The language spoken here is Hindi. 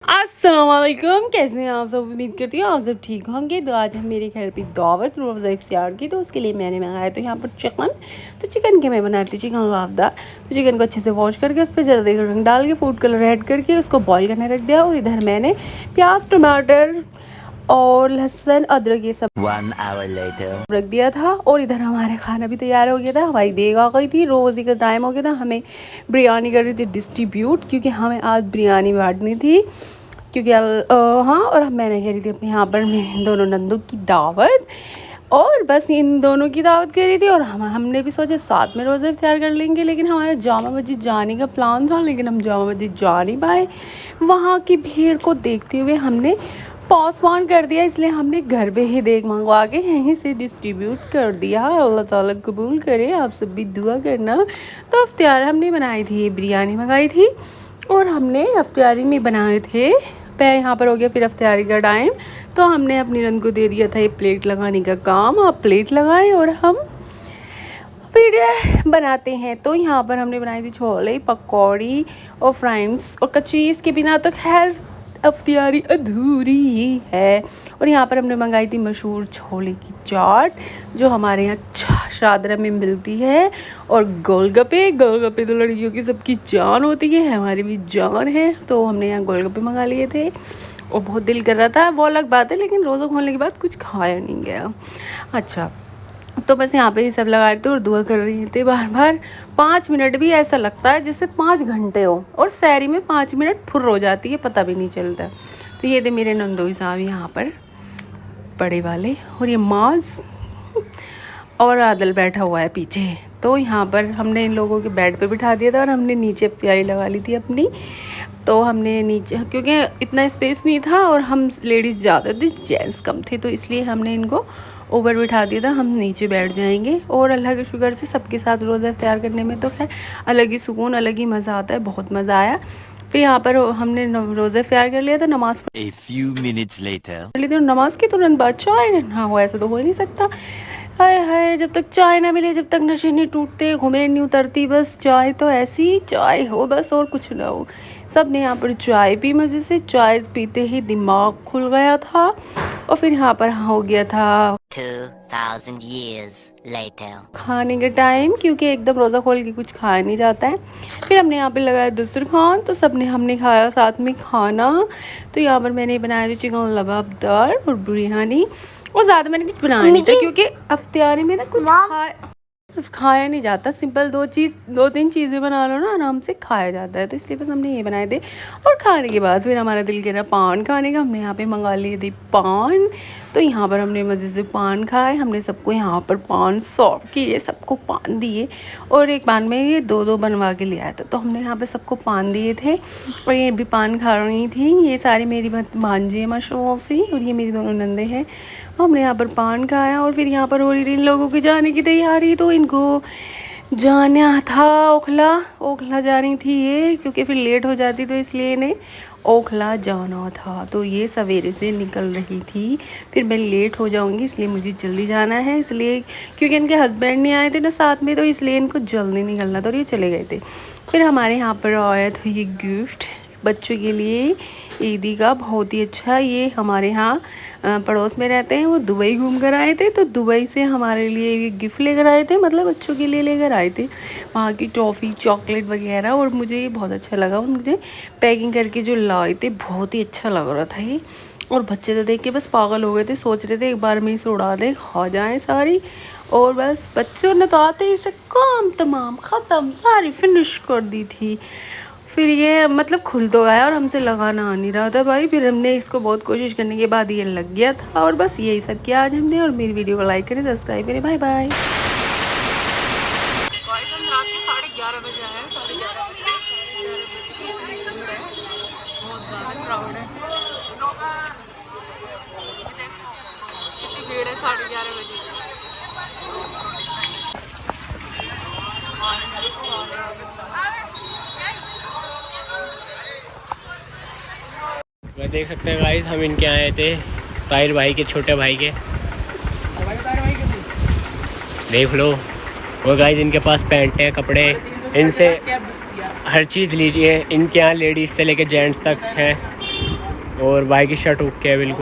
अस्सलामुअलैकुम, कैसे हैं आप सब। उम्मीद करती हूँ आप सब ठीक होंगे। तो आज हम मेरे घर पे दावत रोज़ा इफ्तियार की, तो उसके लिए मैंने मंगाया तो यहाँ पर चिकन। तो चिकन के मैं बना रही थी चिकन लाभदार। तो चिकन को अच्छे से वॉश करके उस पर जल्दी रंग डाल के फूड कलर ऐड करके उसको बॉईल करने रख दिया। और इधर मैंने प्याज टमाटर और लहसुन अदरक ये सब 1 hour later रख दिया था। और इधर हमारे खाना भी तैयार हो गया था, हमारी देग आ गई थी, रोज़ी का टाइम हो गया था। हमें बिरयानी कर रही थी डिस्ट्रीब्यूट, क्योंकि हमें आज बिरयानी बांटनी थी। क्योंकि हाँ, और मैंने कह रही थी अपने यहाँ पर मेरे दोनों नंदू की दावत, और बस इन दोनों की दावत करी थी। और हमने भी सोचा साथ में रोज़ा इफ्तियार कर लेंगे, लेकिन हमारा जामा मस्जिद जाने का प्लान था, लेकिन हम जामा मस्जिद जा नहीं पाए। वहाँ की भीड़ को देखते हुए हमने पोस्टपोन कर दिया, इसलिए हमने घर पे ही देग मंगवा के यहीं से डिस्ट्रीब्यूट कर दिया। अल्लाह ताला कबूल करे, आप सब भी दुआ करना। तो इफ्तियार हमने बनाई थी, ये बिरयानी मंगाई थी और हमने इफ्तियारी में बनाए थे। यहाँ पर हो गया फिर इफ्तियारी का टाइम, तो हमने अपनी रंग को दे दिया था ये प्लेट लगाने का काम। आप प्लेट लगाएं और हम फिर बनाते हैं। तो यहाँ पर हमने बनाई थी छोले पकौड़ी और फ्राइम्स, और कचीज़ के बिना तो खैर इफ्तियारी अधूरी ही है। और यहाँ पर हमने मंगाई थी मशहूर छोले की चाट, जो हमारे यहाँ शादरा में मिलती है। और गोलगप्पे तो लड़कियों की सबकी जान होती है, हमारी भी जान है। तो हमने यहाँ गोलगप्पे मंगा लिए थे और बहुत दिल कर रहा था, वो अलग बात है, लेकिन रोज़ा खोलने के बाद कुछ खाया नहीं गया। अच्छा, तो बस यहाँ पे ये सब लगा रहे थे और दुआ कर रही थी बार बार। 5 मिनट भी ऐसा लगता है जैसे 5 घंटे हो, और सैरी में 5 मिनट फुर हो जाती है, पता भी नहीं चलता। तो ये थे मेरे नंदोई साहब यहाँ पर बड़े वाले, और ये माज और आदल बैठा हुआ है पीछे। तो यहाँ पर हमने इन लोगों के बेड पे बिठा दिया था और हमने नीचे इफ्तियारी लगा ली थी अपनी। तो हमने नीचे, क्योंकि इतना स्पेस नहीं था और हम लेडीज़ ज़्यादा थे, जेंट्स कम थे, तो इसलिए हमने इनको ऊपर बिठा दिया था, हम नीचे बैठ जाएंगे। और अल्लाह के शुक्र से सबके साथ रोज़ा इफ्तियार करने में तो खैर अलग ही सुकून, अलग ही मज़ा आता है, बहुत मज़ा आया। फिर यहाँ पर हमने रोज़ा इफ्तियार कर लिया था, नमाज़ a few minutes later पढ़ ली थी, और नमाज के तुरंत बाद चाय ना हो ऐसा तो हो ही नहीं सकता। हाय हाय, जब तक चाय ना मिले, जब तक नशे नहीं टूटते, घुमेर नहीं उतरती, बस चाय तो ऐसी चाय हो बस, और कुछ ना हो। सब ने यहाँ पर चाय पी मज़े से, चाय पीते ही दिमाग खुल गया था। और फिर यहाँ पर हो गया था 2000 years later खाने का टाइम, क्योंकि एकदम रोज़ा खोल के कुछ खाया नहीं जाता है। फिर हमने यहाँ पे लगाया दस्तरखान, तो हमने खाया साथ में खाना। तो यहाँ पर मैंने बनाया था चिकन लबाबदार और बिरयानी, और ज़्यादा मैंने कुछ बनाया नहीं था, क्योंकि इफ्तियारी में ना कुछ खाया नहीं जाता। सिंपल 2-3 चीज़ें बना लो ना, आराम से खाया जाता है, तो इसलिए बस हमने ये बनाए थे। और खाने के बाद फिर हमारा दिल कह रहा पान खाने का, हमने यहाँ पे मंगा लिए थे पान। तो यहाँ पर हमने मज़े से पान खाए, हमने सबको यहाँ पर पान सर्व किए, सबको पान दिए। और एक पान में ये 2-2 बनवा के ले आया था, तो हमने यहाँ पे सबको पान दिए थे। और ये भी पान खा रही थी, ये सारी मेरी भांजी है माशाल्लाह से, और ये मेरी दोनों नंदे हैं। हमने यहाँ पर पान खाया, और फिर यहाँ पर हो रही थी इन लोगों की जाने की तैयारी। तो इनको जाना था ओखला जा रही थी ये, क्योंकि फिर लेट हो जाती, तो इसलिए इन्हें ओखला जाना था। तो ये सवेरे से निकल रही थी, फिर मैं लेट हो जाऊंगी इसलिए मुझे जल्दी जाना है, इसलिए क्योंकि इनके हस्बैंड नहीं आए थे ना साथ में, तो इसलिए इनको जल्दी निकलना था और ये चले गए थे। फिर हमारे यहाँ पर आया था ये गिफ्ट बच्चों के लिए ईदी का, बहुत ही अच्छा। ये हमारे यहाँ पड़ोस में रहते हैं, वो दुबई घूम कर आए थे, तो दुबई से हमारे लिए ये गिफ्ट लेकर आए थे, मतलब बच्चों के लिए लेकर आए थे वहाँ की टॉफ़ी चॉकलेट वगैरह। और मुझे ये बहुत अच्छा लगा, मुझे पैकिंग करके जो लाए थे बहुत ही अच्छा लग रहा था ये। और बच्चे तो देख के बस पागल हो गए थे, सोच रहे थे एक बार में इसे उड़ा दें, खा जाएँ सारी। और बस बच्चों ने तो आते ही इसे काम तमाम ख़त्म, सारी फिनिश कर दी थी। फिर ये मतलब खुल तो गया और हमसे लगाना आ नहीं रहा था भाई। फिर हमने इसको बहुत कोशिश करने के बाद ये लग गया था। और बस यही सब किया आज हमने। और मेरी वीडियो को लाइक करें, सब्सक्राइब करें, बाय बाय। रात के 11:30 बजे आए हैं, 11:30 बहुत ज़्यादा क्राउड है, कितनी भीड़ है 11:30 बजे। देख सकते हैं गाइस, हम इनके आए थे ताहिर भाई के छोटे भाई के, देख लो। वो गाइस इनके पास पैंट है, कपड़े, इनसे हर चीज़ लीजिए। इनके यहाँ लेडीज़ से लेके जेंट्स तक है। और भाई की शर्ट ओके है बिल्कुल।